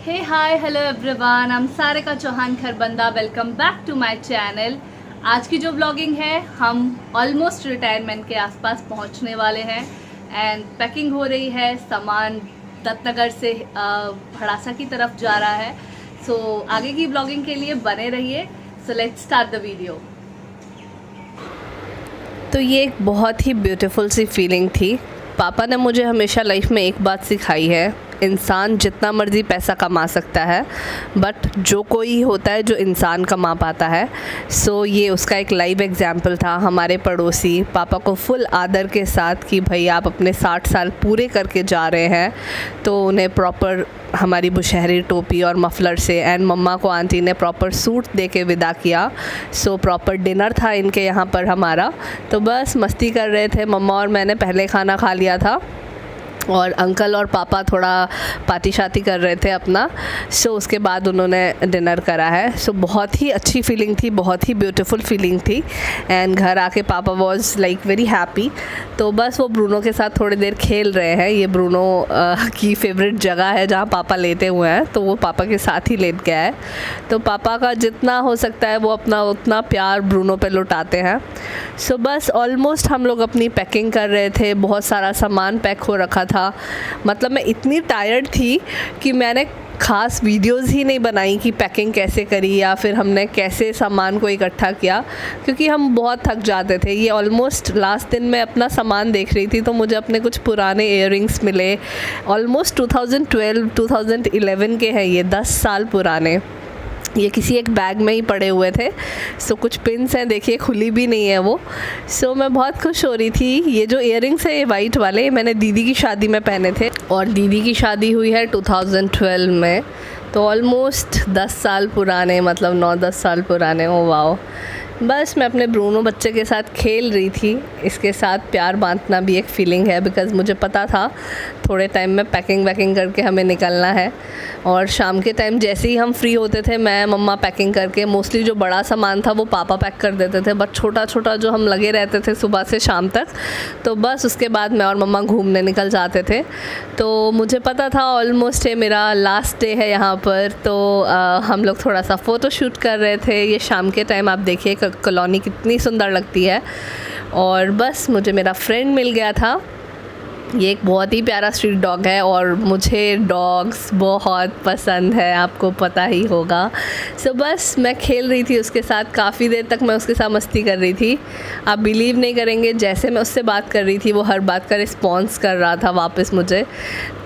Hey hi hello everyone, I am Sarika Chauhan Kharbanda. Welcome back to my channel. आज की जो blogging है, हम ऑलमोस्ट रिटायरमेंट के आसपास पहुंचने वाले हैं एंड पैकिंग हो रही है। सामान दत्तनगर से भड़ासा की तरफ जा रहा है। सो आगे की ब्लॉगिंग के लिए बने रहिए। So let's start the video. तो ये एक बहुत ही ब्यूटीफुल सी फीलिंग थी। पापा ने मुझे हमेशा लाइफ में एक बात सिखाई है, इंसान जितना मर्ज़ी पैसा कमा सकता है, बट जो कोई होता है जो इंसान कमा पाता है। सो ये उसका एक लाइव एग्जाम्पल था। हमारे पड़ोसी पापा को फुल आदर के साथ कि भाई आप अपने 60 साल पूरे करके जा रहे हैं, तो उन्हें प्रॉपर हमारी बुशहरी टोपी और मफलर से, एंड मम्मा को आंटी ने प्रॉपर सूट दे के विदा किया। सो प्रॉपर डिनर था इनके यहाँ पर हमारा। तो बस मस्ती कर रहे थे। मम्मा और मैंने पहले खाना खा लिया था और अंकल और पापा थोड़ा पार्टी शाती कर रहे थे अपना। सो उसके बाद उन्होंने डिनर करा है। सो बहुत ही अच्छी फीलिंग थी, बहुत ही ब्यूटीफुल फीलिंग थी। एंड घर आके पापा वाज लाइक वेरी हैप्पी। तो बस वो ब्रूनो के साथ थोड़ी देर खेल रहे हैं। ये ब्रूनो की फेवरेट जगह है जहाँ पापा लेटे हुए हैं, तो वो पापा के साथ ही लेट गया है। तो पापा का जितना हो सकता है वो अपना उतना प्यार ब्रूनो पे लुटाते हैं। सो बस ऑलमोस्ट हम लोग अपनी पैकिंग कर रहे थे। बहुत सारा सामान पैक हो रखा था। मतलब मैं इतनी टायर्ड थी कि मैंने ख़ास वीडियोस ही नहीं बनाई कि पैकिंग कैसे करी या फिर हमने कैसे सामान को इकट्ठा किया, क्योंकि हम बहुत थक जाते थे। ये ऑलमोस्ट लास्ट दिन मैं अपना सामान देख रही थी तो मुझे अपने कुछ पुराने इयररिंग्स मिले। ऑलमोस्ट 2012-2011 के हैं ये, 10 साल पुराने। ये किसी एक बैग में ही पड़े हुए थे। सो कुछ पिन्स हैं, देखिए खुली भी नहीं है वो। सो मैं बहुत खुश हो रही थी। ये जो इयररिंग्स है ये वाइट वाले, मैंने दीदी की शादी में पहने थे और दीदी की शादी हुई है 2012 में। तो ऑलमोस्ट 10 साल पुराने, मतलब 9-10 साल पुराने। Oh wow. बस मैं अपने ब्रूनो बच्चे के साथ खेल रही थी। इसके साथ प्यार बांटना भी एक फ़ीलिंग है, बिकॉज़ मुझे पता था थोड़े टाइम में पैकिंग वैकिंग करके हमें निकलना है। और शाम के टाइम जैसे ही हम फ्री होते थे, मैं मम्मा पैकिंग करके, मोस्टली जो बड़ा सामान था वो पापा पैक कर देते थे, बट छोटा छोटा जो हम लगे रहते थे सुबह से शाम तक, तो बस उसके बाद मैं और मम्मा घूमने निकल जाते थे। तो मुझे पता था ऑलमोस्ट ये मेरा लास्ट डे है यहाँ पर। तो हम लोग थोड़ा सा फ़ोटो शूट कर रहे थे। ये शाम के टाइम आप देखिए कॉलोनी कितनी सुंदर लगती है। और बस मुझे मेरा फ्रेंड मिल गया था। ये एक बहुत ही प्यारा स्ट्रीट डॉग है और मुझे डॉग्स बहुत पसंद है, आपको पता ही होगा। सो बस मैं खेल रही थी उसके साथ। काफ़ी देर तक मैं उसके साथ मस्ती कर रही थी। आप बिलीव नहीं करेंगे, जैसे मैं उससे बात कर रही थी वो हर बात का रिस्पॉन्स कर रहा था वापस मुझे।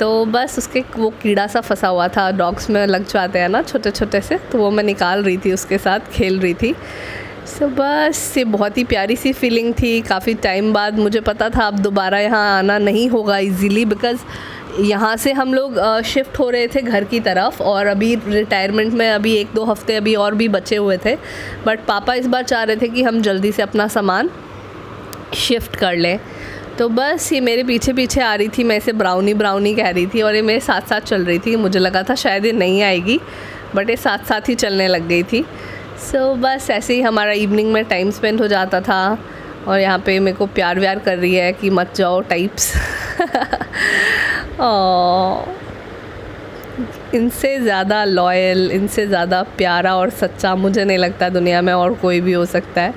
तो बस उसके वो कीड़ा सा फंसा हुआ था, डॉग्स में लग जाते हैं ना छोटे छोटे से, तो वो मैं निकाल रही थी उसके साथ, खेल रही थी। सो बस ये बहुत ही प्यारी सी फीलिंग थी। काफ़ी टाइम बाद मुझे पता था अब दोबारा यहाँ आना नहीं होगा इजीली, बिकॉज़ यहाँ से हम लोग शिफ्ट हो रहे थे घर की तरफ और अभी रिटायरमेंट में अभी 1-2 हफ्ते अभी और भी बचे हुए थे। बट पापा इस बार चाह रहे थे कि हम जल्दी से अपना सामान शिफ्ट कर लें। तो बस ये मेरे पीछे पीछे आ रही थी, मैं इसे ब्राउनी ब्राउनी कह रही थी और ये मेरे साथ साथ चल रही थी। मुझे लगा था शायद ये नहीं आएगी, बट ये साथ साथ ही चलने लग गई थी। सो बस ऐसे ही हमारा इवनिंग में टाइम स्पेंड हो जाता था। और यहाँ पे मेरे को प्यार व्यार कर रही है कि मत जाओ टाइप्स। इनसे ज़्यादा लॉयल, इनसे ज़्यादा प्यारा और सच्चा मुझे नहीं लगता दुनिया में और कोई भी हो सकता है,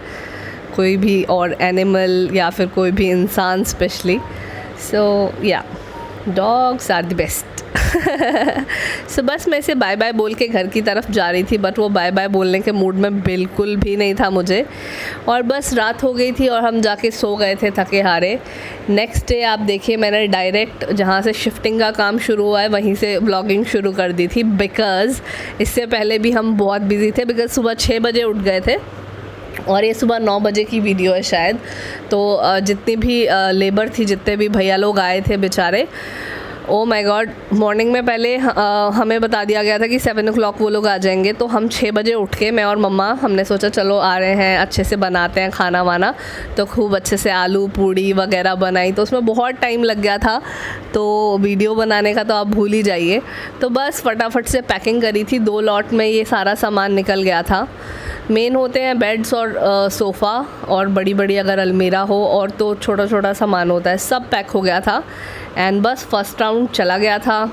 कोई भी और एनिमल या फिर कोई भी इंसान स्पेशली। सो या, डॉग्स आर द बेस्ट। सो बस मैं इसे बाय बाय बोल के घर की तरफ जा रही थी, बट वो बाय बाय बोलने के मूड में बिल्कुल भी नहीं था मुझे। और बस रात हो गई थी और हम जाके सो गए थे थके हारे। नेक्स्ट डे आप देखिए, मैंने डायरेक्ट जहाँ से शिफ्टिंग का काम शुरू हुआ है वहीं से ब्लॉगिंग शुरू कर दी थी, बिकॉज़ इससे पहले भी हम बहुत बिजी थे, बिकॉज़ सुबह 6 बजे उठ गए थे और ये सुबह 9 बजे की वीडियो है शायद। तो जितनी भी लेबर थी, जितने भी भैया लोग आए थे बेचारे, ओ माय गॉड, मॉर्निंग में पहले हमें बता दिया गया था कि 7 o'clock वो लोग आ जाएंगे। तो हम 6 बजे उठ के, मैं और मम्मा, हमने सोचा चलो आ रहे हैं अच्छे से बनाते हैं खाना वाना। तो खूब अच्छे से आलू पूड़ी वगैरह बनाई। तो उसमें बहुत टाइम लग गया था, तो वीडियो बनाने का तो आप भूल ही जाइए। तो बस फटाफट से पैकिंग करी थी। 2 लॉट में ये सारा सामान निकल गया था। मेन होते हैं बेड्स और सोफ़ा और बड़ी बड़ी अगर अलमीरा हो, और तो छोटा छोटा सामान होता है, सब पैक हो गया था। एंड बस फर्स्ट राउंड चला गया था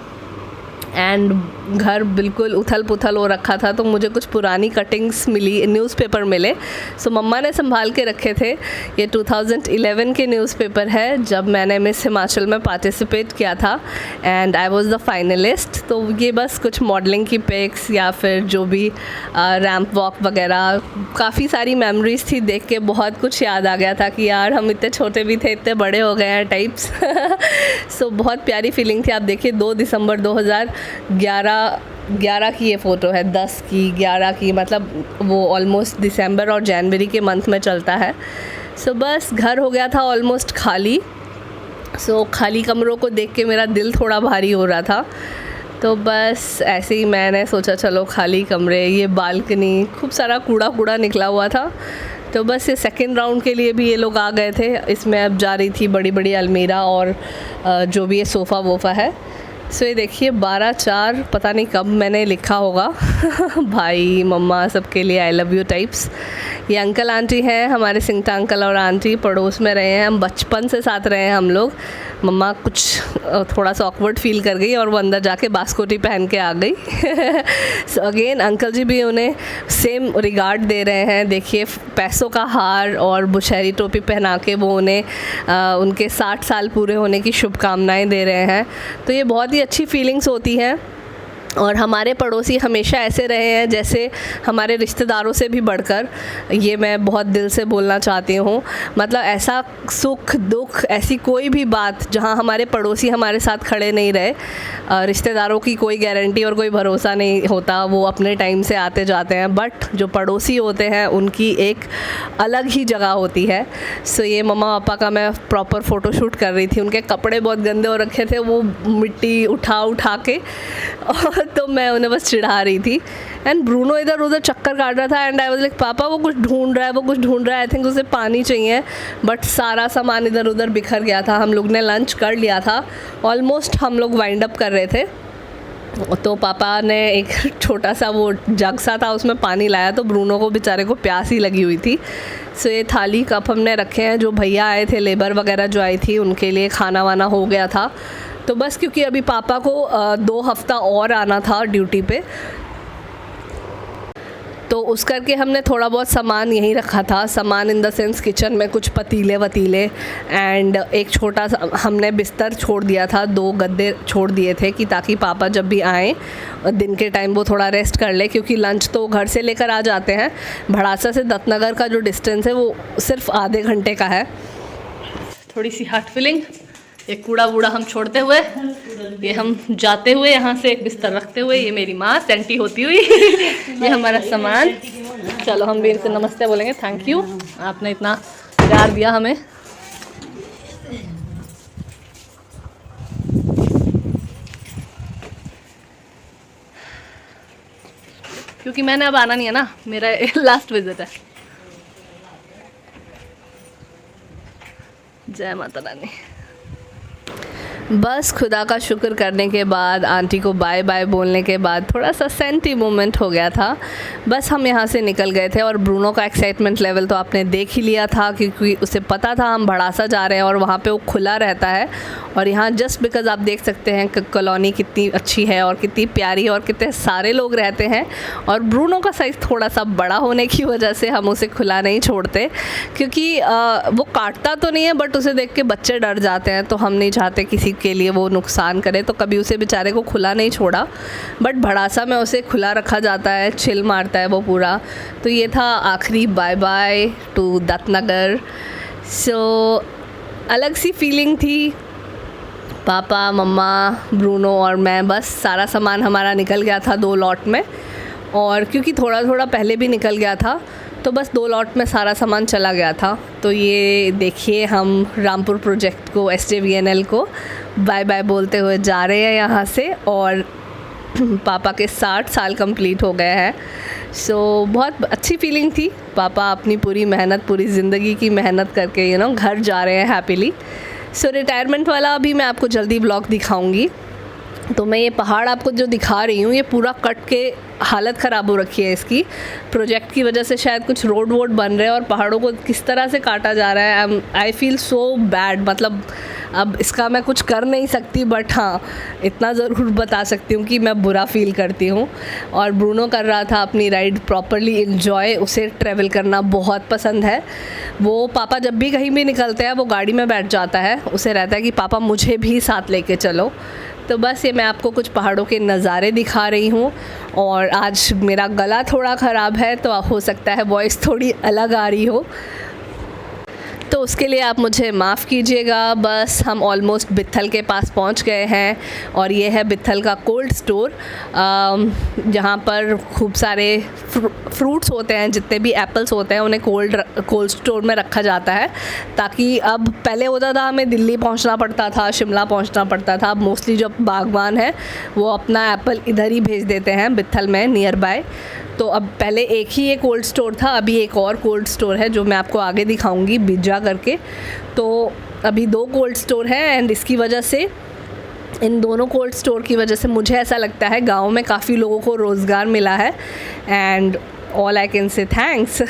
एंड घर बिल्कुल उथल पुथल हो रखा था, तो मुझे कुछ पुरानी कटिंग्स मिली, न्यूज़पेपर मिले। सो मम्मा ने संभाल के रखे थे। ये 2011 के न्यूज़पेपर है, जब मैंने मिस हिमाचल में पार्टिसिपेट किया था and I was the finalist. तो ये बस कुछ मॉडलिंग की पिक्स या फिर जो भी रैंप वॉक वगैरह, काफ़ी सारी मेमोरीज थी। देख के बहुत कुछ याद आ गया था कि यार हम इतने छोटे भी थे, इतने बड़े हो गए हैं टाइप्स। सो बहुत प्यारी फीलिंग थी। आप देखिए 2 दिसंबर 2011 की ये फ़ोटो है, 10 की 11 की, मतलब वो ऑलमोस्ट दिसंबर और जनवरी के मंथ में चलता है। सो बस घर हो गया था ऑलमोस्ट खाली। सो खाली कमरों को देख के मेरा दिल थोड़ा भारी हो रहा था। तो बस ऐसे ही मैंने सोचा चलो खाली कमरे, ये बालकनी, खूब सारा कूड़ा निकला हुआ था। तो बस ये सेकंड राउंड के लिए भी ये लोग आ गए थे। इसमें अब जा रही थी बड़ी बड़ी अलमीरा और जो भी ये सोफ़ा वोफ़ा है। सो ये देखिए 12/4, पता नहीं कब मैंने लिखा होगा। भाई मम्मा सबके लिए आई लव यू टाइप्स। ये अंकल आंटी हैं हमारे, सिंगटा अंकल और आंटी पड़ोस में रहे हैं, हम बचपन से साथ रहे हैं हम लोग। मम्मा कुछ थोड़ा सा ऑकवर्ड फील कर गई और वो अंदर जाके बास्कोटी पहन के आ गई। सो अगेन अंकल जी भी उन्हें सेम रिगार्ड दे रहे हैं। देखिए पैसों का हार और बुशहरी टोपी पहना के वो उन्हें उनके 60 साल पूरे होने की शुभकामनाएं दे रहे हैं। तो ये बहुत ही अच्छी फीलिंग्स होती हैं। और हमारे पड़ोसी हमेशा ऐसे रहे हैं जैसे हमारे रिश्तेदारों से भी बढ़कर, ये मैं बहुत दिल से बोलना चाहती हूँ। मतलब ऐसा सुख दुख, ऐसी कोई भी बात जहाँ हमारे पड़ोसी हमारे साथ खड़े नहीं रहे। रिश्तेदारों की कोई गारंटी और कोई भरोसा नहीं होता, वो अपने टाइम से आते जाते हैं, बट जो पड़ोसी होते हैं उनकी एक अलग ही जगह होती है। सो ये मम्मा पापा का मैं प्रॉपर फ़ोटोशूट कर रही थी। उनके कपड़े बहुत गंदे हो रखे थे, वो मिट्टी उठा के, और तो मैं उन्हें बस चिढ़ा रही थी। एंड ब्रूनो इधर उधर चक्कर काट रहा था एंड आई वाज लाइक पापा वो कुछ ढूंढ रहा है, आई थिंक उसे पानी चाहिए। बट सारा सामान इधर उधर बिखर गया था। हम लोग ने लंच कर लिया था, ऑलमोस्ट हम लोग वाइंड अप कर रहे थे। तो पापा ने एक छोटा सा वो जग सा था, उसमें पानी लाया, तो ब्रूनो को बेचारे को प्यास ही लगी हुई थी। सो ये थाली कप हमने रखे हैं। जो भैया आए थे, लेबर वगैरह जो आई थी, उनके लिए खाना वाना हो गया था। तो बस क्योंकि अभी पापा को 2 हफ्ता और आना था ड्यूटी पे, तो उस करके हमने थोड़ा बहुत सामान यहीं रखा था। सामान इन द सेंस किचन में कुछ पतीले वतीले एंड एक छोटा सा हमने बिस्तर छोड़ दिया था, 2 गद्दे छोड़ दिए थे कि ताकि पापा जब भी आएँ दिन के टाइम वो थोड़ा रेस्ट कर ले, क्योंकि लंच तो घर से लेकर आ जाते हैं। भड़ासा से दत्तनगर का जो डिस्टेंस है वो सिर्फ आधे घंटे का है। थोड़ी सी हार्ट फीलिंग, एक कूड़ा वूड़ा हम छोड़ते हुए, ये हम जाते हुए, यहाँ से एक बिस्तर रखते हुए, ये मेरी माँ सेंटी होती हुई, ये हमारा सामान। चलो हम भी इनसे नमस्ते बोलेंगे, थैंक यू, आपने इतना प्यार दिया हमें। क्योंकि मैंने अब आना नहीं है ना, मेरा लास्ट विजिट है। जय माता रानी। बस खुदा का शुक्र करने के बाद, आंटी को बाय बाय बोलने के बाद थोड़ा सा सेंटी मोमेंट हो गया था। बस हम यहाँ से निकल गए थे और ब्रूनो का एक्साइटमेंट लेवल तो आपने देख ही लिया था, क्योंकि उसे पता था हम भड़ासा जा रहे हैं और वहाँ पे वो खुला रहता है। और यहाँ जस्ट बिकॉज़ आप देख सकते हैं कॉलोनी कितनी अच्छी है और कितनी प्यारी और कितने सारे लोग रहते हैं। और ब्रूनो का साइज़ थोड़ा सा बड़ा होने की वजह से हम उसे खुला नहीं छोड़ते, क्योंकि वो काटता तो नहीं है बट उसे देख के बच्चे डर जाते हैं, तो हम नहीं चाहते किसी के लिए वो नुकसान करे, तो कभी उसे बेचारे को खुला नहीं छोड़ा। बट भड़ासा में उसे खुला रखा जाता है, चिल मारता है वो पूरा। तो ये था आखिरी बाय बाय टू दत्तनगर। सो अलग सी फीलिंग थी। पापा मम्मा ब्रूनो और मैं, बस सारा सामान हमारा निकल गया था 2 लॉट में, और क्योंकि थोड़ा थोड़ा पहले भी निकल गया था तो बस 2 लॉट में सारा सामान चला गया था। तो ये देखिए हम रामपुर प्रोजेक्ट को, SJVNL को बाय बाय बोलते हुए जा रहे हैं यहाँ से, और पापा के 60 साल कंप्लीट हो गए हैं। सो बहुत अच्छी फीलिंग थी। पापा अपनी पूरी मेहनत, पूरी ज़िंदगी की मेहनत करके घर जा रहे हैं हैप्पीली। सो रिटायरमेंट वाला अभी मैं आपको जल्दी ब्लॉग दिखाऊंगी। तो मैं ये पहाड़ आपको जो दिखा रही हूँ, ये पूरा कट के हालत ख़राब हो रखी है इसकी, प्रोजेक्ट की वजह से शायद कुछ रोड वोड बन रहे हैं और पहाड़ों को किस तरह से काटा जा रहा है। I feel so bad. मतलब अब इसका मैं कुछ कर नहीं सकती, बट हाँ इतना ज़रूर बता सकती हूँ कि मैं बुरा फील करती हूँ। और ब्रूनो कर रहा था अपनी राइड प्रॉपरली इन्जॉय, उसे ट्रैवल करना बहुत पसंद है। वो पापा जब भी कहीं भी निकलते हैं वो गाड़ी में बैठ जाता है, उसे रहता है कि पापा मुझे भी साथ लेके चलो। तो बस ये मैं आपको कुछ पहाड़ों के नज़ारे दिखा रही हूँ। और आज मेरा गला थोड़ा ख़राब है तो हो सकता है वॉइस थोड़ी अलग आ रही हो, तो उसके लिए आप मुझे माफ़ कीजिएगा। बस हम ऑलमोस्ट बित्थल के पास पहुंच गए हैं और ये है बित्थल का कोल्ड स्टोर, जहां पर खूब सारे फ्रूट्स होते हैं, जितने भी एप्पल्स होते हैं उन्हें कोल्ड स्टोर में रखा जाता है, ताकि अब पहले होता था हमें दिल्ली पहुंचना पड़ता था, शिमला पहुंचना पड़ता था। अब मोस्टली जो बागवान है वो अपना एप्पल इधर ही भेज देते हैं बित्थल में नियर बाय। तो अब पहले एक ही ये कोल्ड स्टोर था, अभी एक और कोल्ड स्टोर है जो मैं आपको आगे दिखाऊंगी बिज्जा करके। तो अभी 2 कोल्ड स्टोर हैं एंड इसकी वजह से, इन दोनों कोल्ड स्टोर की वजह से मुझे ऐसा लगता है गांव में काफ़ी लोगों को रोज़गार मिला है। And all I can say thanks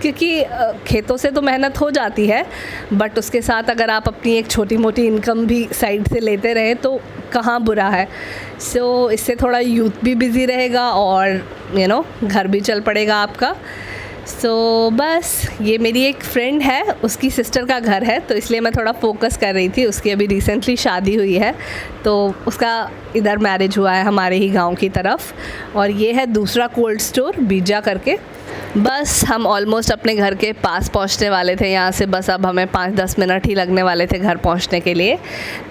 क्योंकि खेतों से तो मेहनत हो जाती है, बट उसके साथ अगर आप अपनी एक छोटी मोटी इनकम भी साइड से लेते रहें तो कहाँ बुरा है। सो इससे थोड़ा यूथ भी बिज़ी रहेगा और घर भी चल पड़ेगा आपका। सो बस ये मेरी एक फ्रेंड है, उसकी सिस्टर का घर है, तो इसलिए मैं थोड़ा फोकस कर रही थी। उसकी अभी रिसेंटली शादी हुई है, तो उसका इधर मैरिज हुआ है हमारे ही गांव की तरफ। और ये है दूसरा कोल्ड स्टोर बिज्जा करके। बस हम ऑलमोस्ट अपने घर के पास पहुंचने वाले थे यहाँ से, बस अब हमें 5-10 मिनट ही लगने वाले थे घर पहुंचने के लिए।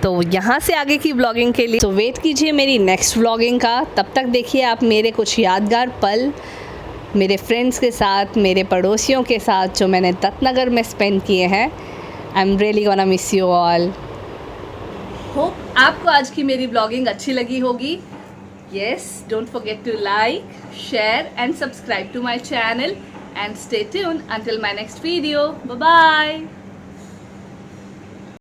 तो यहाँ से आगे की व्लॉगिंग के लिए तो वेट कीजिए मेरी नेक्स्ट व्लॉगिंग का। तब तक देखिए आप मेरे कुछ यादगार पल मेरे फ्रेंड्स के साथ, मेरे पड़ोसियों के साथ जो मैंने दत्तनगर में स्पेंड किए हैं। I am really gonna miss you all. Hope आपको आज की मेरी ब्लॉगिंग अच्छी लगी होगी। Yes, don't forget to like, share and subscribe to my channel and stay tuned until my next video. Bye bye.